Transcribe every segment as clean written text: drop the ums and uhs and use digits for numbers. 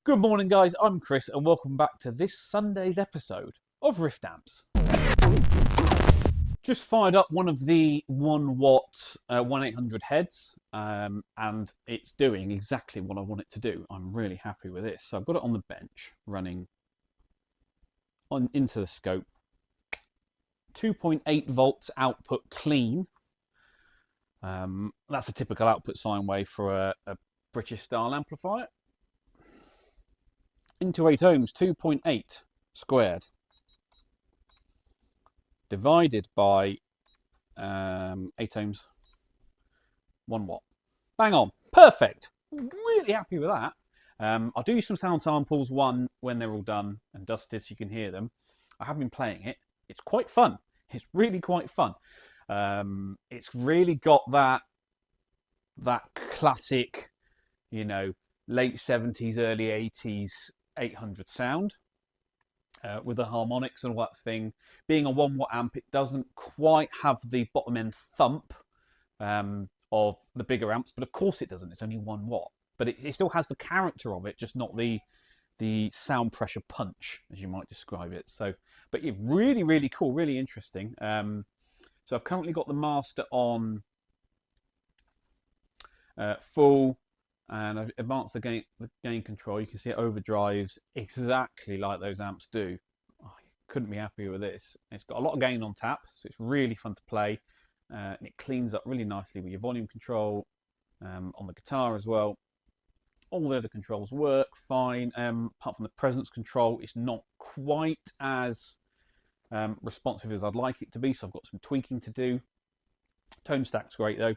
Good morning, guys. I'm Chris, and welcome back to this Sunday's episode of Rift Amps. Just fired up one of the 1 watt 1-800 heads, and it's doing exactly what I want it to do. I'm really happy with this. So I've got it on the bench, running on into the scope. 2.8 volts output clean. That's a typical output sine wave for a British style amplifier. Into 8 ohms, 2.8 squared, divided by 8 ohms, 1 watt. Bang on, perfect. Really happy with that. I'll do some sound samples when they're all done and dusted so you can hear them. I have been playing it. It's quite fun. It's really quite fun. It's really got that classic, late 70s, early 80s 800 sound with the harmonics and all that thing. Being a 1 watt amp, it doesn't quite have the bottom end thump of the bigger amps, but of course it doesn't. It's only 1 watt, but it still has the character of it, just not the sound pressure punch, as you might describe it. So, but it's really, really cool, really interesting. So I've currently got the master on full, and I've advanced the gain control. You can see it overdrives exactly like those amps do. I couldn't be happier with this. It's got a lot of gain on tap, so it's really fun to play. And it cleans up really nicely with your volume control on the guitar as well. All the other controls work fine. Apart from the presence control, it's not quite as responsive as I'd like it to be, so I've got some tweaking to do. Tone stack's great though.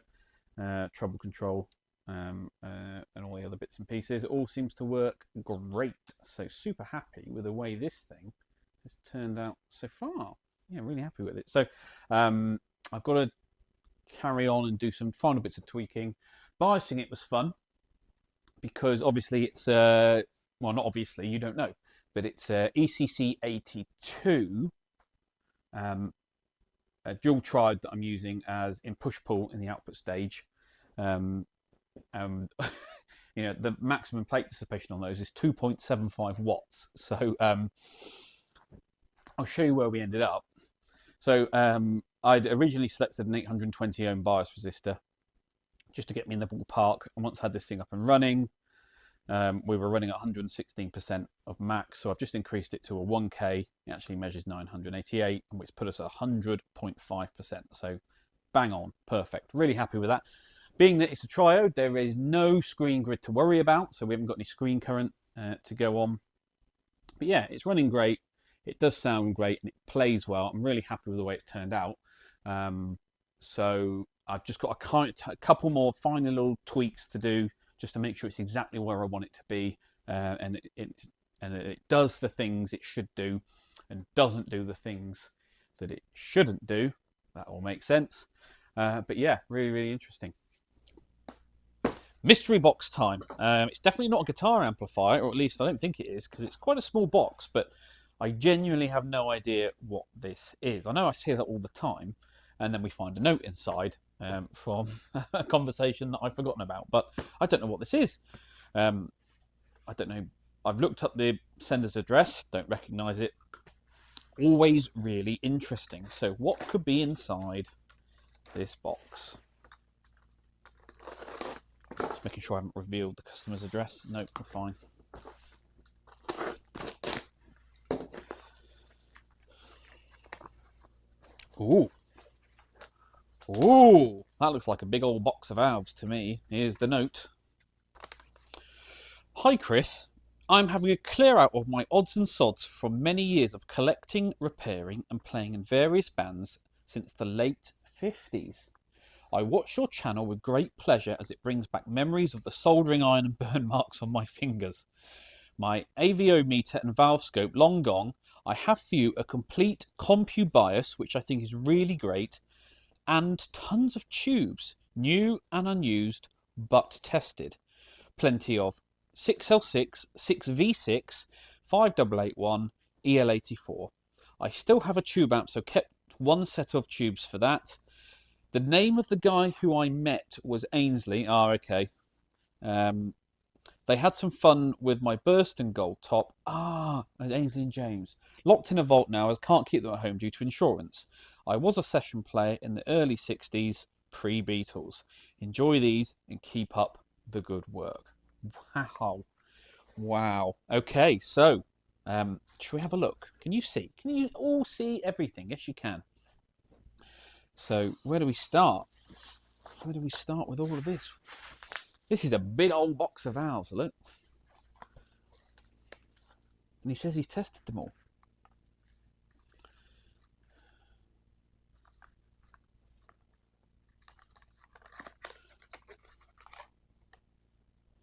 Treble control. And all the other bits and pieces. It all seems to work great. So super happy with the way this thing has turned out so far. Yeah, really happy with it. So I've got to carry on and do some final bits of tweaking. Biasing it was fun because obviously it's well, not obviously, you don't know, but it's ECC 82 a dual tribe that I'm using as in push pull in the output stage. The maximum plate dissipation on those is 2.75 watts. So I'll show you where we ended up. So I'd originally selected an 820 ohm bias resistor just to get me in the ballpark. And once I had this thing up and running, we were running at 116% of max. So I've just increased it to a 1K. It actually measures 988, which put us at 100.5%. So bang on, perfect. Really happy with that. Being that it's a triode, there is no screen grid to worry about, so we haven't got any screen current to go on. But yeah, it's running great. It does sound great, and it plays well. I'm really happy with the way it's turned out. So I've just got a couple more final little tweaks to do just to make sure it's exactly where I want it to be, and it does the things it should do and doesn't do the things that it shouldn't do. That all makes sense. But yeah, really, really interesting. Mystery box time. It's definitely not a guitar amplifier, or at least I don't think it is, because it's quite a small box, but I genuinely have no idea what this is. I know I say that all the time, and then we find a note inside from a conversation that I've forgotten about, but I don't know what this is. I don't know. I've looked up the sender's address, don't recognise it. Always really interesting. So what could be inside this box? Just making sure I haven't revealed the customer's address. No, we're fine. Ooh. Ooh. That looks like a big old box of valves to me. Here's the note. Hi, Chris. I'm having a clear out of my odds and sods from many years of collecting, repairing, and playing in various bands since the late 50s. I watch your channel with great pleasure as it brings back memories of the soldering iron and burn marks on my fingers. My AVO meter and valve scope long gone, I have for you a complete compu bias, which I think is really great, and tons of tubes, new and unused, but tested. Plenty of 6L6, 6V6, 5881, EL84. I still have a tube amp, so kept one set of tubes for that. The name of the guy who I met was Ainsley. Ah, okay. They had some fun with my burst and gold top. Ah, Ainsley and James. Locked in a vault now as can't keep them at home due to insurance. I was a session player in the early 60s, pre-Beatles. Enjoy these and keep up the good work. Wow. Wow. Okay, so should we have a look? Can you see? Can you all see everything? Yes, you can. So where do we start? Where do we start with all of this? This is a big old box of valves, look. And he says he's tested them all.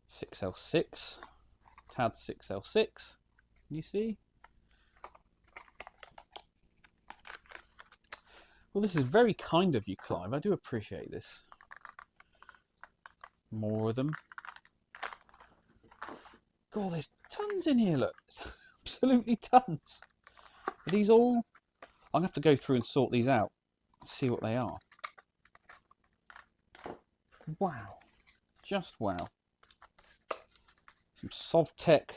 (6L6), TAD 6L6. Can you see? Well, this is very kind of you, Clive. I do appreciate this. More of them. God, there's tons in here, look. Absolutely tons. Are these all? I'm going to have to go through and sort these out and see what they are. Wow. Just wow. Some Sovtech.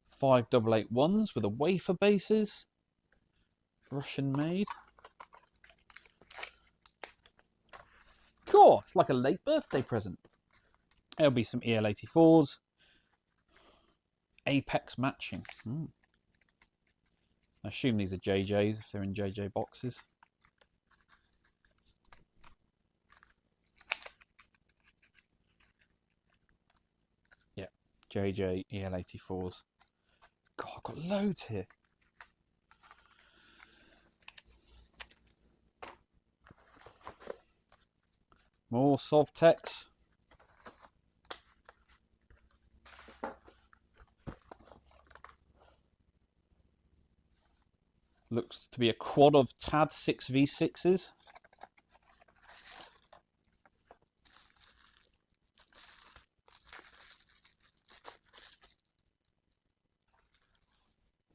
Five 588-1s with a wafer bases. Russian made. Cool. It's like a late birthday present. There'll be some EL84s. Apex matching. I assume these are JJs if they're in JJ boxes. Yeah, JJ EL84s. God, I've got loads here. More Sovtechs. Looks to be a quad of TAD 6v6s.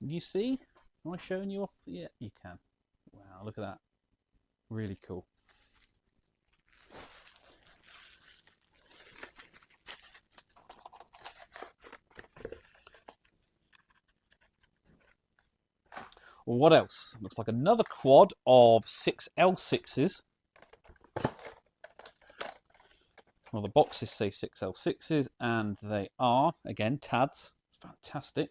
Can you see? Am I showing you off? Yeah, you can. Wow, look at that. Really cool. What else? Looks like another quad of 6L6s. Well, the boxes say 6L6s, and they are, again, TADs. Fantastic.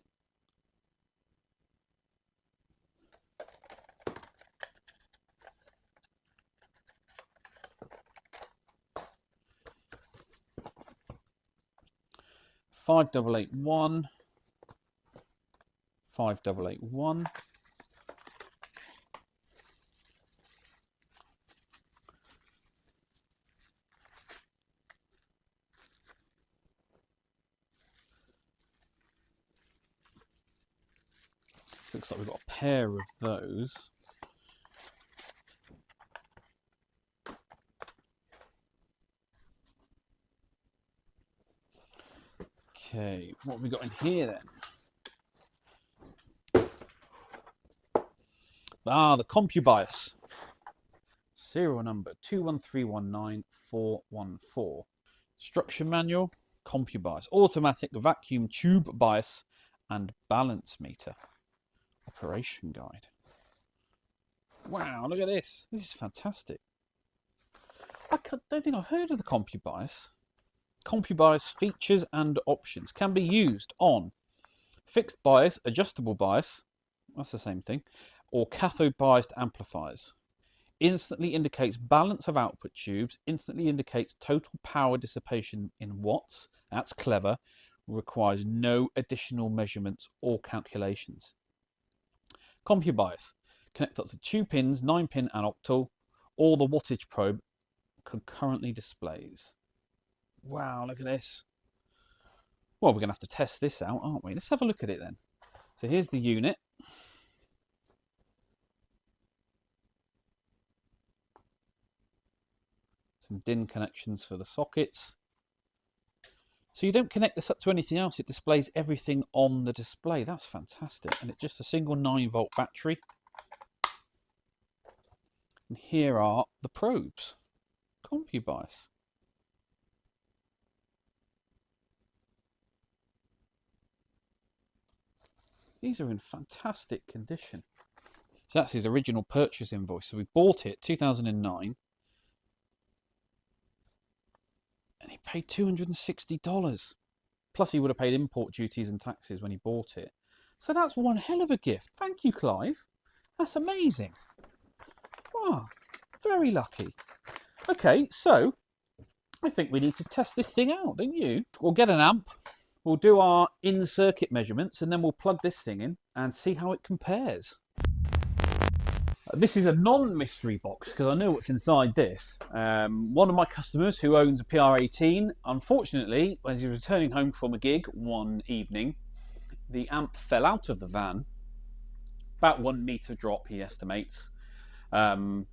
Five 588-1. 588-1. Looks like we've got a pair of those. Okay, what have we got in here then? Ah, the CompuBias. Serial number 21319-414. Instruction manual, CompuBias. Automatic vacuum tube bias and balance meter. Operation guide. Wow, look at this. This is fantastic. I don't think I've heard of the CompuBias. CompuBias features and options can be used on fixed bias, adjustable bias, that's the same thing, or cathode biased amplifiers. Instantly indicates balance of output tubes, instantly indicates total power dissipation in watts, that's clever, requires no additional measurements or calculations. CompuBias, connect up to 2 pins, 9-pin and octal, or the wattage probe concurrently displays. Wow, look at this. Well, we're going to have to test this out, aren't we? Let's have a look at it then. So here's the unit. Some DIN connections for the sockets. So you don't connect this up to anything else. It displays everything on the display. That's fantastic. And it's just a single 9-volt battery. And here are the probes. CompuBias. These are in fantastic condition. So that's his original purchase invoice. So we bought it 2009 and he paid $260. Plus he would have paid import duties and taxes when he bought it. So that's one hell of a gift. Thank you, Clive. That's amazing. Wow, very lucky. Okay, so I think we need to test this thing out, don't you? We'll get an amp. We'll do our in-circuit measurements and then we'll plug this thing in and see how it compares. This is a non-mystery box because I know what's inside this. One of my customers who owns a PR18, unfortunately, when he was returning home from a gig one evening, the amp fell out of the van, about 1 metre drop he estimates, and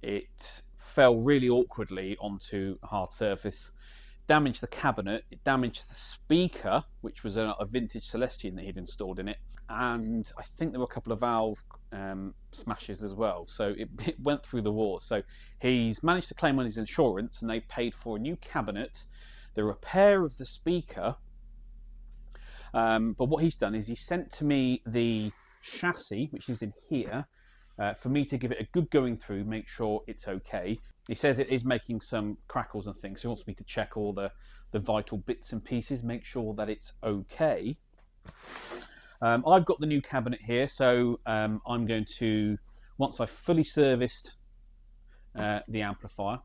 it fell really awkwardly onto a hard surface. Damaged the cabinet, it damaged the speaker, which was a vintage Celestion that he'd installed in it, and I think there were a couple of valve smashes as well, so it went through the wall. So he's managed to claim on his insurance and they paid for a new cabinet, the repair of the speaker, but what he's done is he sent to me the chassis, which is in here, for me to give it a good going through, make sure it's okay. He says it is making some crackles and things, so he wants me to check all the vital bits and pieces, make sure that it's okay. I've got the new cabinet here, so I'm going to, once I've fully serviced the amplifier,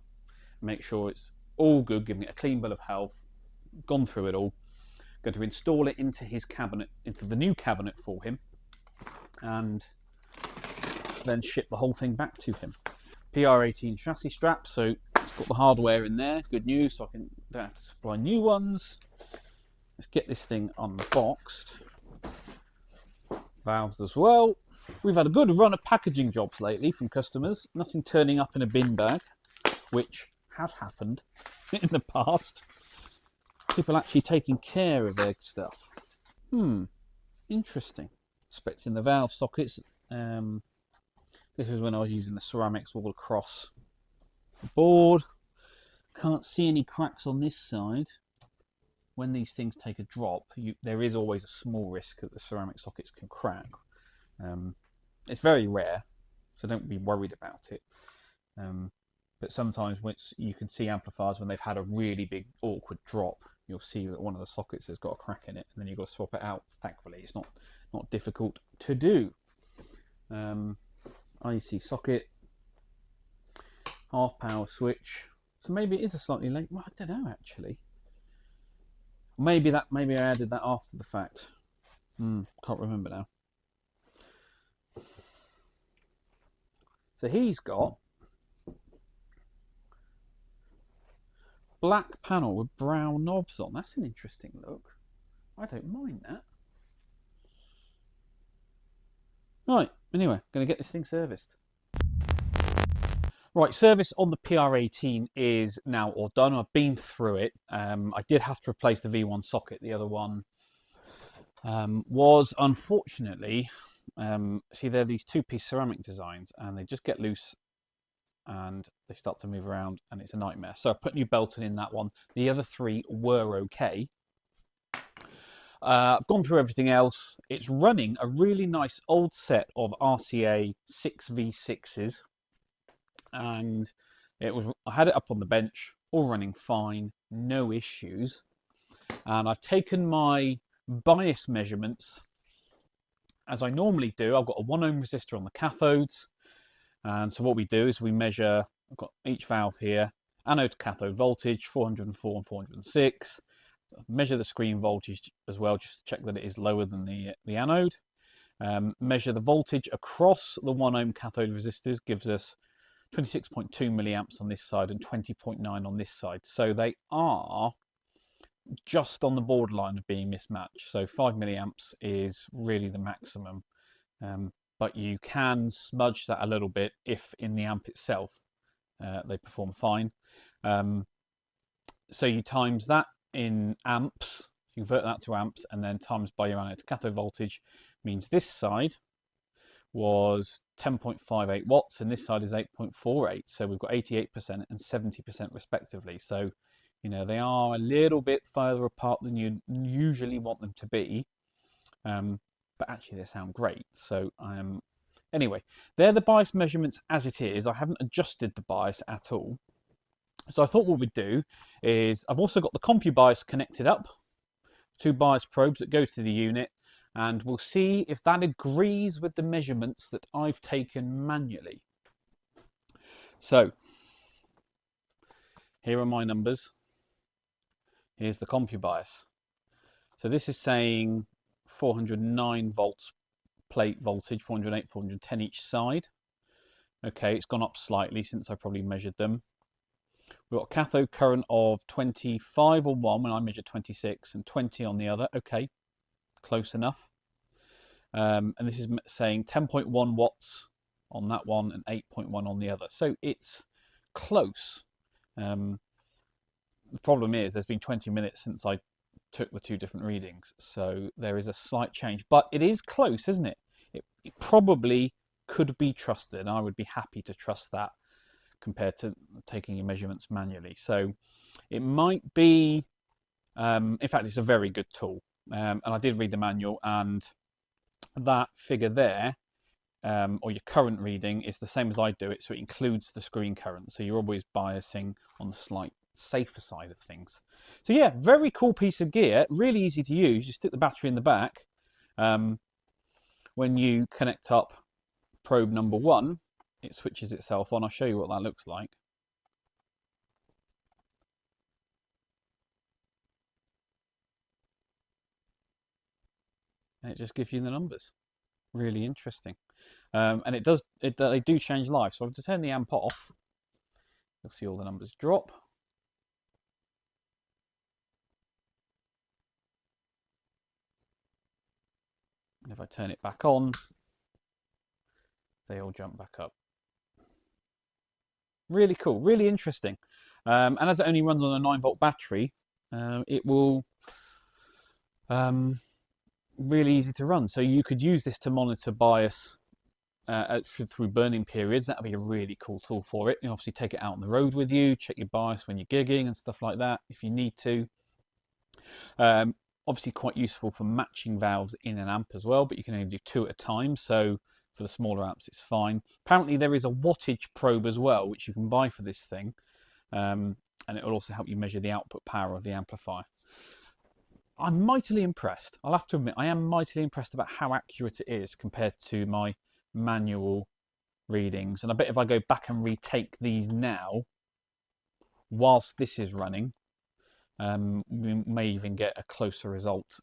make sure it's all good, giving it a clean bill of health, gone through it all, going to install it into his cabinet, into the new cabinet for him, and then ship the whole thing back to him. PR18 chassis strap, so it's got the hardware in there. Good news, so I don't have to supply new ones. Let's get this thing unboxed. Valves as well. We've had a good run of packaging jobs lately from customers. Nothing turning up in a bin bag, which has happened in the past. People actually taking care of their stuff. Interesting. Inspecting the valve sockets. This is when I was using the ceramics all across the board. Can't see any cracks on this side. When these things take a drop, there is always a small risk that the ceramic sockets can crack. It's very rare, so don't be worried about it. But sometimes once you can see amplifiers when they've had a really big awkward drop, you'll see that one of the sockets has got a crack in it, and then you've got to swap it out. Thankfully, it's not difficult to do. IC socket, half power switch. So maybe it is a slightly late. Well, I don't know actually. Maybe I added that after the fact. Can't remember now. So he's got black panel with brown knobs on. That's an interesting look. I don't mind that. Right, anyway, going to get this thing serviced. Right, service on the PR18 is now all done. I've been through it. I did have to replace the V1 socket. The other one was unfortunately, see they're these two-piece ceramic designs and they just get loose and they start to move around and it's a nightmare. So I've put new belting in that one. The other three were okay. I've gone through everything else. It's running a really nice old set of RCA 6V6s. And I had it up on the bench, all running fine, no issues. And I've taken my bias measurements as I normally do. I've got a 1 ohm resistor on the cathodes. And so what we do is we measure, I've got each valve here, anode to cathode voltage, 404 and 406. Measure the screen voltage as well, just to check that it is lower than the anode. Measure the voltage across the 1 ohm cathode resistors, gives us 26.2 milliamps on this side and 20.9 on this side. So they are just on the borderline of being mismatched. So 5 milliamps is really the maximum. But you can smudge that a little bit if in the amp itself they perform fine. So you times that in amps, you convert that to amps, and then times by your anode to cathode voltage means this side was 10.58 watts, and this side is 8.48. So we've got 88% and 70% respectively. So, you know, they are a little bit further apart than you usually want them to be. But actually they sound great. So anyway, they're the bias measurements as it is. I haven't adjusted the bias at all. So I thought what we'd do is, I've also got the CompuBias connected up, 2 bias probes that go to the unit, and we'll see if that agrees with the measurements that I've taken manually. So here are my numbers. Here's the CompuBias. So this is saying 409 volts plate voltage, 408, 410 each side. Okay, it's gone up slightly since I probably measured them. We've got a cathode current of 25 on one when I measured 26 and 20 on the other. Okay, close enough. And this is saying 10.1 watts on that one and 8.1 on the other. So it's close. The problem is there's been 20 minutes since I took the 2 different readings. So there is a slight change, but it is close, isn't it? It probably could be trusted, and I would be happy to trust that compared to taking your measurements manually. So it might be, in fact, it's a very good tool. And I did read the manual, and that figure there, or your current reading, is the same as I do it. So it includes the screen current. So you're always biasing on the slight safer side of things. So yeah, very cool piece of gear, really easy to use. You stick the battery in the back. When you connect up probe number 1, it switches itself on. I'll show you what that looks like. And it just gives you the numbers. Really interesting. And they do change live. So if I turn the amp off, you'll see all the numbers drop. And if I turn it back on, they all jump back up. Really cool, really interesting. And as it only runs on a 9-volt battery, it will really easy to run. So you could use this to monitor bias through burning periods. That would be a really cool tool for it. You obviously take it out on the road with you, check your bias when you're gigging and stuff like that if you need to. Obviously quite useful for matching valves in an amp as well, but you can only do 2 at a time. So for the smaller amps, it's fine. Apparently there is a wattage probe as well, which you can buy for this thing. And it will also help you measure the output power of the amplifier. I'm mightily impressed. I'll have to admit, I am mightily impressed about how accurate it is compared to my manual readings. And I bet if I go back and retake these now, whilst this is running, we may even get a closer result.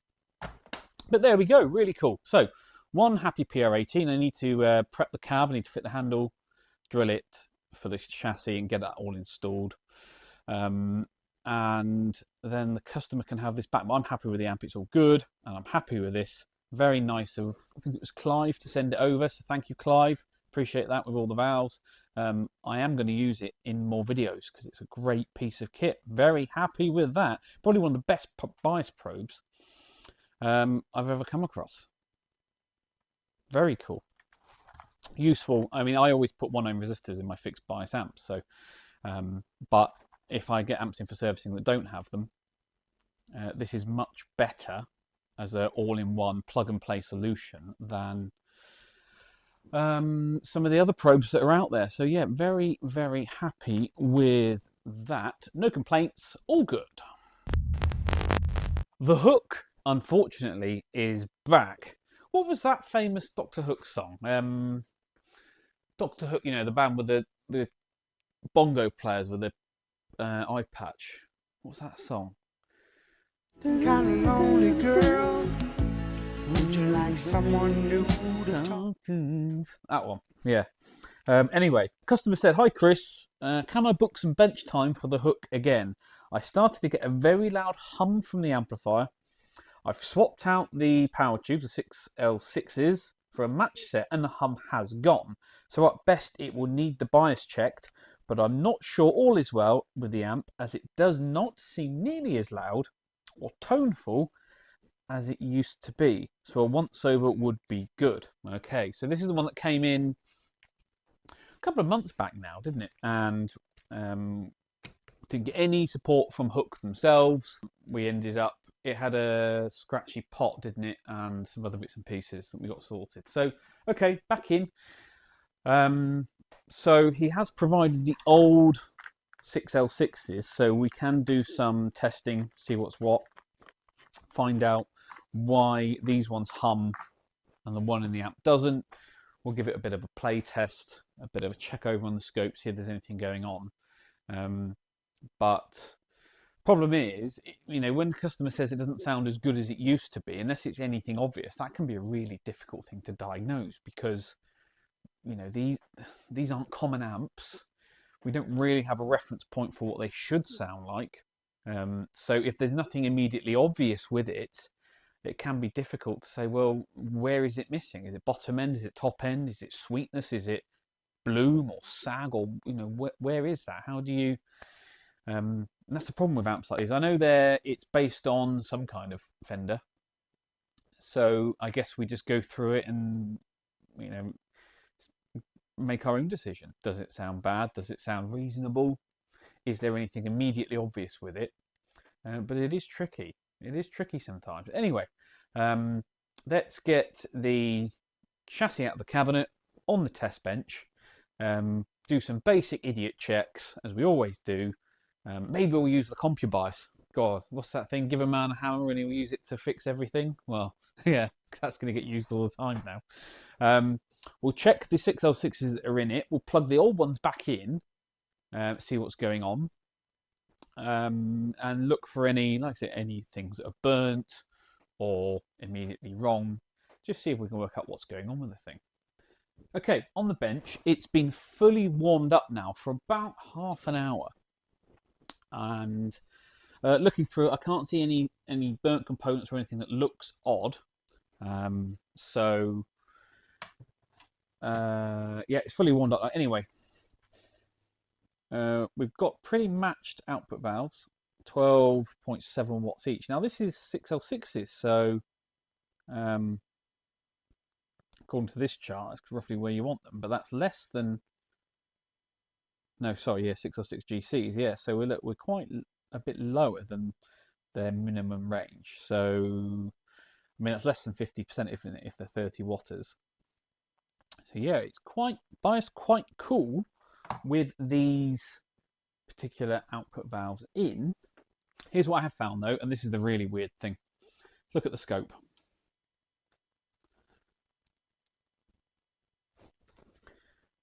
But there we go, really cool. So, one happy PR18. I need to prep the cab, I need to fit the handle, drill it for the chassis and get that all installed. And then the customer can have this back. But I'm happy with the amp, it's all good, and I'm happy with this. Very nice of, I think it was Clive, to send it over, so thank you, Clive. Appreciate that with all the valves. I am going to use it in more videos because it's a great piece of kit. Very happy with that. Probably one of the best bias probes I've ever come across. Very cool. Useful. I mean, I always put 1 ohm resistors in my fixed bias amps. So, but if I get amps in for servicing that don't have them, this is much better as an all-in-one plug-and-play solution than some of the other probes that are out there. So yeah, very, very happy with that. No complaints, all good. The Hook, unfortunately, is back. What was that famous Doctor Hook song? Doctor Hook, you know, the band with the bongo players with the eye patch. What's that song? Kind of lonely girl. Would you like someone new to talk to? That one, yeah. Anyway, customer said, "Hi Chris, can I book some bench time for the Hook again? I started to get a very loud hum from the amplifier. I've swapped out the power tubes, the 6L6s, for a match set, and the hum has gone. So at best it will need the bias checked, but I'm not sure all is well with the amp, as it does not seem nearly as loud or toneful as it used to be. So a once over would be good. Okay, so this is the one that came in a couple of months back now, didn't it? And didn't get any support from Hook themselves. We ended up, it had a scratchy pot, didn't it? And some other bits and pieces that we got sorted. So, okay, back in. So he has provided the old 6L6s, so we can do some testing, see what's what, find out why these ones hum and the one in the amp doesn't. We'll give it a bit of a play test, a bit of a check over on the scope, see if there's anything going on. But problem is, when the customer says it doesn't sound as good as it used to be, unless it's anything obvious, that can be a really difficult thing to diagnose because these aren't common amps. We don't really have a reference point for what they should sound like. So if there's nothing immediately obvious with it, it can be difficult to say, well, where is it missing? Is it bottom end? Is it top end? Is it sweetness? Is it bloom or sag? Or where is that? How do you? And that's the problem with amps like these. I know it's based on some kind of Fender, so I guess we just go through it and make our own decision. Does it sound bad? Does it sound reasonable? Is there anything immediately obvious with it? But it is tricky. It is tricky sometimes. Anyway, let's get the chassis out of the cabinet on the test bench. Do some basic idiot checks, as we always do. Maybe we'll use the CompuBias. God, what's that thing? Give a man a hammer and he'll use it to fix everything? Well, yeah, that's going to get used all the time now. We'll check the 6L6s that are in it. We'll plug the old ones back in, see what's going on. And look for any things that are burnt or immediately wrong. Just see if we can work out what's going on with the thing. Okay, on the bench, it's been fully warmed up now for about half an hour. And looking through, I can't see any burnt components or anything that looks odd. Yeah, it's fully warmed up. Anyway, we've got pretty matched output valves, 12.7 watts each. Now this is 6L6s, so according to this chart, that's roughly where you want them, but that's less than. No, sorry, yeah, 6L6 GCs, yeah. So we're quite a bit lower than their minimum range. So I mean that's less than 50% if they're 30 watters. So yeah, it's quite cool with these particular output valves in. Here's what I have found though, and this is the really weird thing. Let's look at the scope.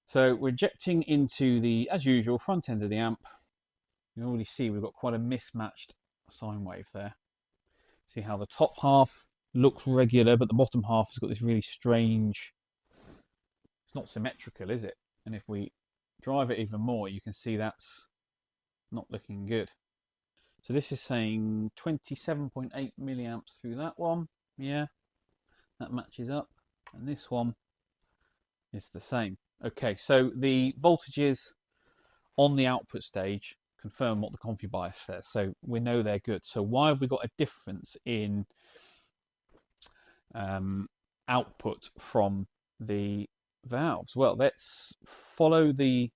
So we're injecting into the, as usual, front end of the amp. You can already see we've got quite a mismatched sine wave there. See how the top half looks regular, but the bottom half has got this really strange. It's not symmetrical, is it? And if we drive it even more, you can see that's not looking good. So this is saying 27.8 milliamps through that one. Yeah, that matches up. And this one is the same. Okay, so the voltages on the output stage confirm what the CompuBias says. So we know they're good. So why have we got a difference in output from the valves? Well, let's follow the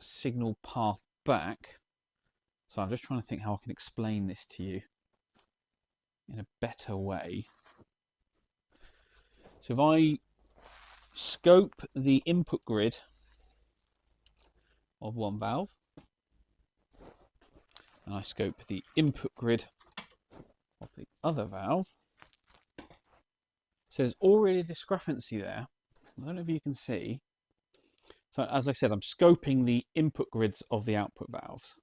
signal path back. So I'm just trying to think how I can explain this to you in a better way. So if I scope the input grid of one valve and I scope the input grid of the other valve, so there's already a discrepancy there. I don't know if you can see. So as I said, I'm scoping the input grids of the output valves.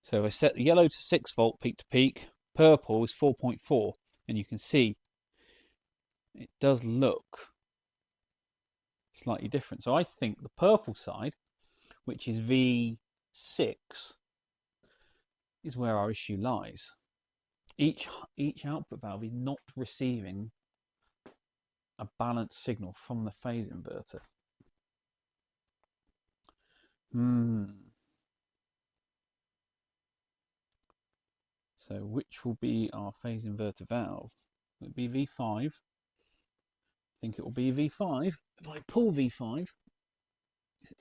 So if I set the yellow to 6 volt peak to peak, purple is 4.4, and you can see it does look slightly different. So I think the purple side, which is V6, is where our issue lies. Each output valve is not receiving a balanced signal from the phase inverter. So which will be our phase inverter valve? It'll be V5. I think it will be V5. If I pull V5,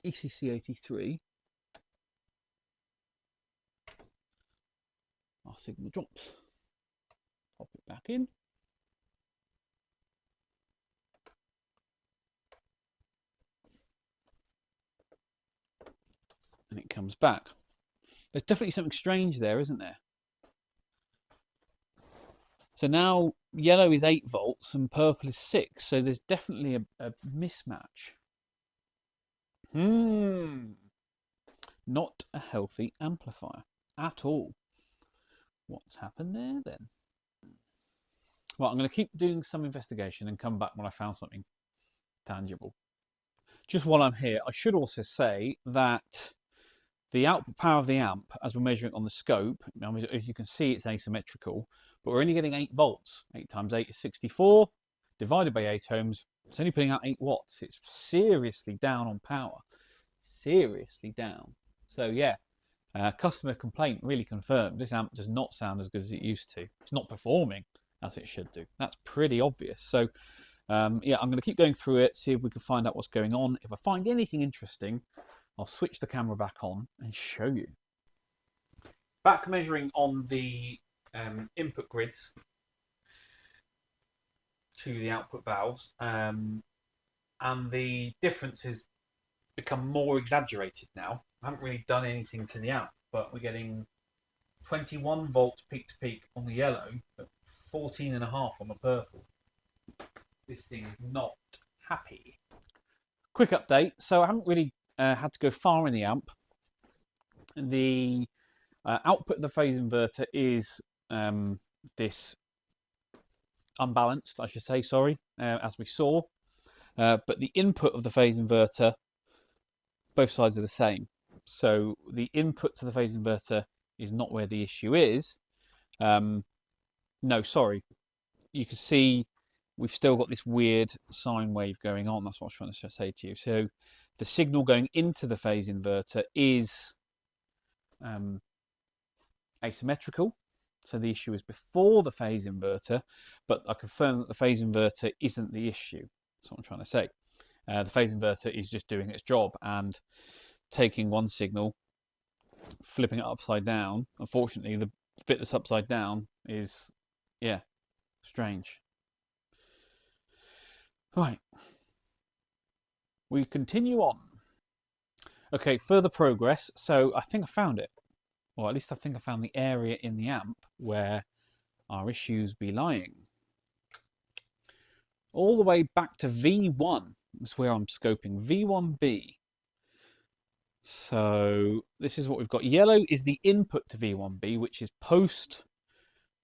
ECC83, our signal drops. Pop it back in. And it comes back. There's definitely something strange there, isn't there? So now yellow is 8 volts and purple is 6. So there's definitely a mismatch. Not a healthy amplifier at all. What's happened there then? Well, I'm going to keep doing some investigation and come back when I found something tangible. Just while I'm here, I should also say that the output power of the amp, as we're measuring it on the scope, as you can see, it's asymmetrical, but we're only getting 8 volts. 8 times 8 is 64, divided by 8 ohms. It's only putting out 8 watts. It's seriously down on power. Seriously down. So yeah, customer complaint really confirmed. This amp does not sound as good as it used to. It's not performing as it should do. That's pretty obvious. So yeah, I'm going to keep going through it, see if we can find out what's going on. If I find anything interesting, I'll switch the camera back on and show you. Back measuring on the input grids to the output valves, and the difference has become more exaggerated now. I haven't really done anything to the amp, but we're getting 21 volts peak to peak on the yellow, but 14.5 on the purple. This thing is not happy. Quick update. So I haven't really had to go far in the amp. The output of the phase inverter is this unbalanced, I should say, sorry, as we saw. But the input of the phase inverter, both sides are the same. So the input to the phase inverter is not where the issue is. No, sorry. You can see we've still got this weird sine wave going on. That's what I was trying to say to you. So the signal going into the phase inverter is asymmetrical. So the issue is before the phase inverter, but I confirm that the phase inverter isn't the issue. That's what I'm trying to say. The phase inverter is just doing its job and taking one signal, flipping it upside down. Unfortunately, the bit that's upside down is, yeah, strange. Right. We continue on. Okay, further progress. So I think I found it. Or at least I think I found the area in the amp where our issues be lying. All the way back to V1 is where I'm scoping. V1B. So this is what we've got. Yellow is the input to V1B, which is post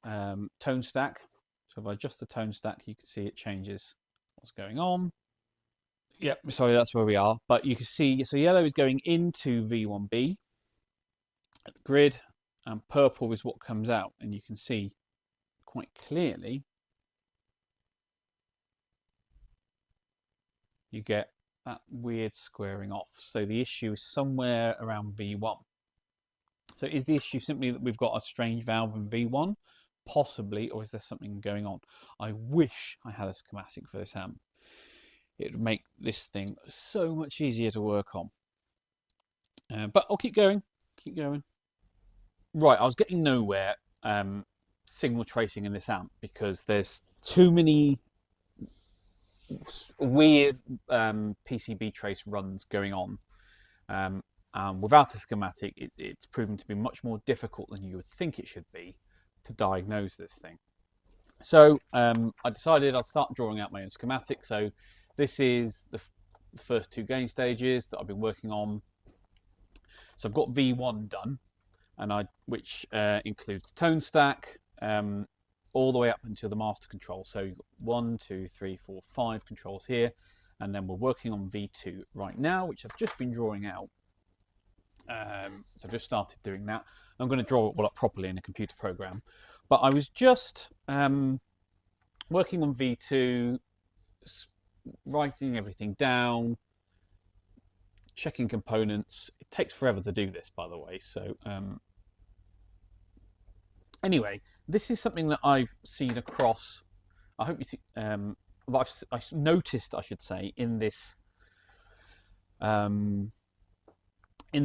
tone stack. So if I adjust the tone stack, you can see it changes what's going on. Yep, sorry, that's where we are. But you can see, so yellow is going into V1B at the grid, and purple is what comes out. And you can see quite clearly you get that weird squaring off. So the issue is somewhere around V1. So is the issue simply that we've got a strange valve in V1? Possibly, or is there something going on? I wish I had a schematic for this amp. It would make this thing so much easier to work on. But I'll keep going, keep going. Right, I was getting nowhere signal tracing in this amp because there's too many weird PCB trace runs going on. Without a schematic, it's proven to be much more difficult than you would think it should be to diagnose this thing. So I decided I'd start drawing out my own schematic. So this is the first 2 gain stages that I've been working on. So I've got V1 done, and which includes the tone stack, all the way up until the master control. So you've got 1, 2, 3, 4, 5 controls here, and then we're working on V2 right now, which I've just been drawing out. So I've just started doing that. I'm going to draw it all up properly in a computer program. But I was just working on V2, writing everything down, checking components. It takes forever to do this, by the way. So anyway, this is something that I've seen across I hope you see, I've noticed, I should say, in this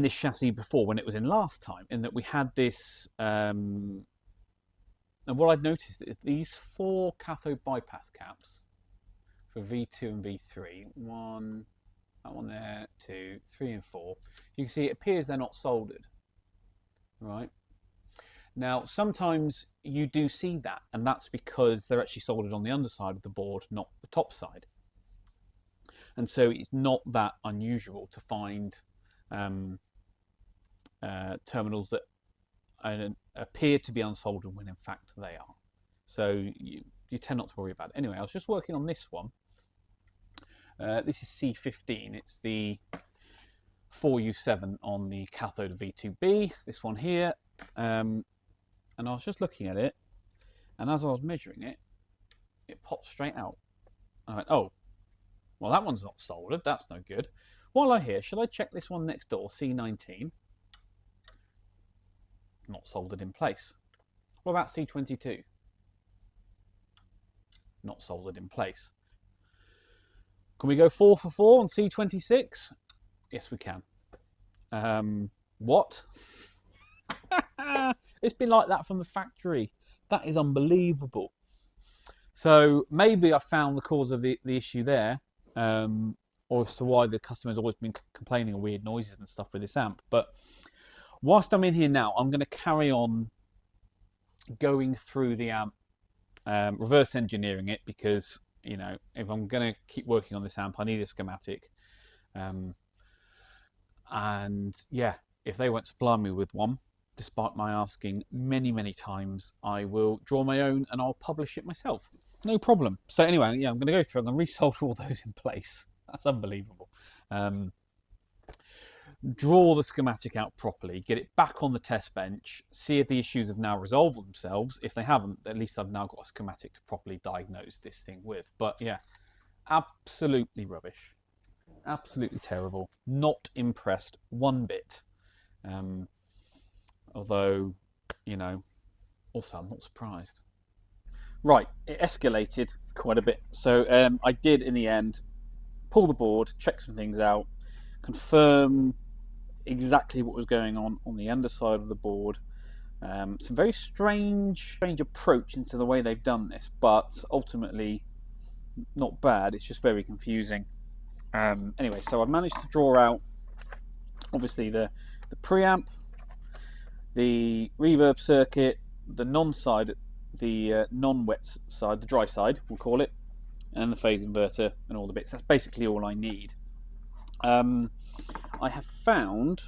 chassis before when it was in last time, in that we had this, and what I'd noticed is these 4 cathode bypass caps for V2 and V3, that one there, 2, 3 and 4, you can see it appears they're not soldered, right? Now, sometimes you do see that, and that's because they're actually soldered on the underside of the board, not the top side. And so it's not that unusual to find terminals that appear to be unsoldered when in fact they are. So you tend not to worry about it. Anyway, I was just working on this one. This is C15. It's the 4U7 on the cathode of V2B. This one here. And I was just looking at it, and as I was measuring it, it popped straight out. I went, oh, well, that one's not soldered. That's no good. While I'm here, should I check this one next door, C19? Not soldered in place. What about C22? Not soldered in place. Can we go 4 for 4 on C26? Yes, we can. What? It's been like that from the factory. That is unbelievable. So maybe I found the cause of the issue there, or as to why the customer's always been complaining of weird noises and stuff with this amp. But whilst I'm in here now, I'm going to carry on going through the amp, reverse engineering it, because, you know, if I'm going to keep working on this amp, I need a schematic. And yeah, if they won't supply me with one, despite my asking many, many times, I will draw my own and I'll publish it myself. No problem. So anyway, yeah, I'm going to go through. I'm going to resolder all those in place. That's unbelievable. Draw the schematic out properly, get it back on the test bench, see if the issues have now resolved themselves. If they haven't, at least I've now got a schematic to properly diagnose this thing with. But yeah, absolutely rubbish. Absolutely terrible. Not impressed one bit. Although, you know, also I'm not surprised. Right, it escalated quite a bit. So I did, in the end, pull the board, check some things out, confirm exactly what was going on the underside of the board. Some very strange approach into the way they've done this, but ultimately not bad. It's just very confusing. Anyway, so I've managed to draw out, obviously, the preamp, the reverb circuit, the non-side, the non-wet side, the dry side, we'll call it, and the phase inverter and all the bits. That's basically all I need. I have found,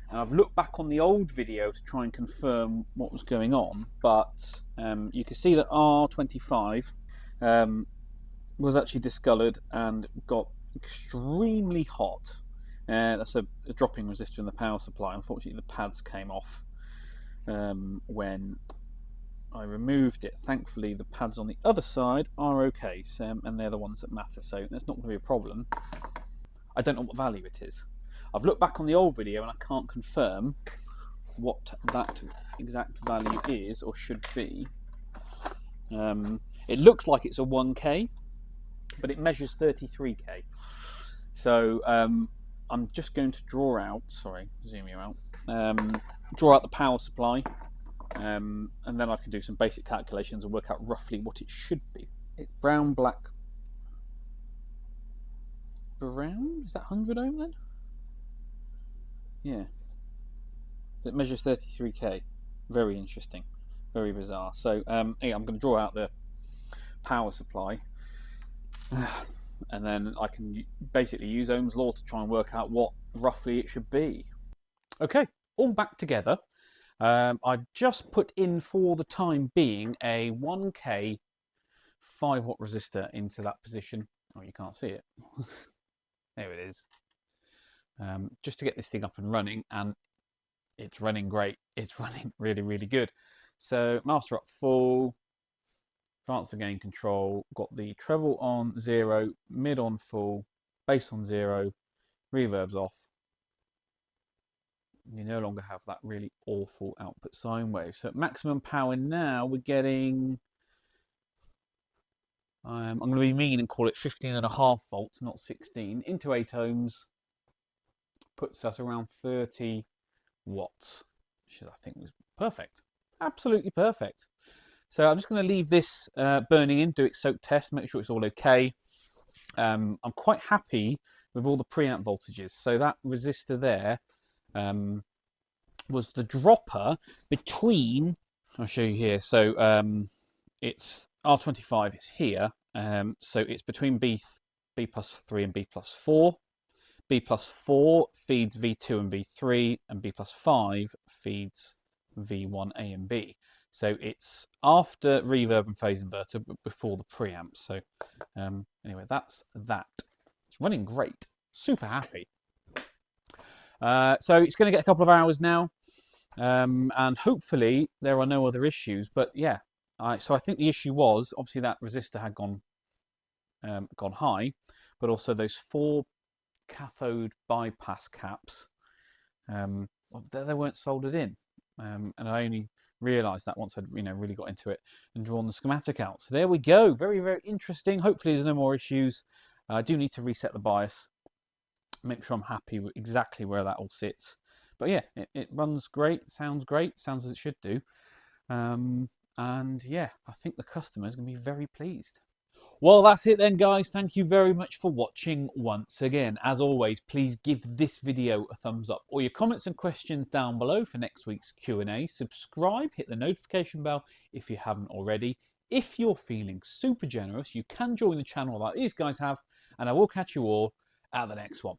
and I've looked back on the old video to try and confirm what was going on, but you can see that R25 was actually discoloured and got extremely hot. That's a dropping resistor in the power supply. Unfortunately, the pads came off when I removed it. Thankfully, the pads on the other side are okay, so, and they're the ones that matter, so that's not going to be a problem. I don't know what value it is. I've looked back on the old video and I can't confirm what that exact value is or should be. It looks like it's a 1K, but it measures 33K. So I'm just going to draw out, sorry, zoom you out, draw out the power supply, and then I can do some basic calculations and work out roughly what it should be. It's brown, black, brown? Is that 100 ohm then? Yeah. It measures 33K. Very interesting. Very bizarre. So yeah, I'm going to draw out the power supply. And then I can basically use Ohm's law to try and work out what roughly it should be. Okay, all back together. I've just put in, for the time being, a 1K 5 watt resistor into that position. Oh, you can't see it. There it is. Just to get this thing up and running, and it's running great. It's running really, really good. So master up full, advance the gain control, got the treble on 0, mid on full, bass on 0, reverb's off. You no longer have that really awful output sine wave. So at maximum power now, we're getting I'm going to be mean and call it 15.5 volts, not 16, into 8 ohms. Puts us around 30 watts, which I think was perfect. Absolutely perfect. So I'm just going to leave this burning in, do its soak test, make sure it's all okay. I'm quite happy with all the preamp voltages. So that resistor there was the dropper between, I'll show you here. So it's R25 is here. So it's between B plus 3 and B plus 4. B plus 4 feeds V2 and V3, and B plus 5 feeds V1, A and B. So it's after reverb and phase inverter, but before the preamp. So anyway, that's that. It's running great. Super happy. So it's going to get a couple of hours now, and hopefully there are no other issues. But yeah, so I think the issue was obviously that resistor had gone high, but also those 4 cathode bypass caps, they weren't soldered in, and I only realised that once I'd really got into it and drawn the schematic out. So there we go. Very, very interesting. Hopefully there's no more issues. I do need to reset the bias, make sure I'm happy with exactly where that all sits. But yeah, it runs great, sounds as it should do. And yeah, I think the customer is going to be very pleased. Well, that's it then, guys. Thank you very much for watching once again. As always, please give this video a thumbs up. All your comments and questions down below for next week's Q&A. Subscribe, hit the notification bell if you haven't already. If you're feeling super generous, you can join the channel like these guys have, and I will catch you all at the next one.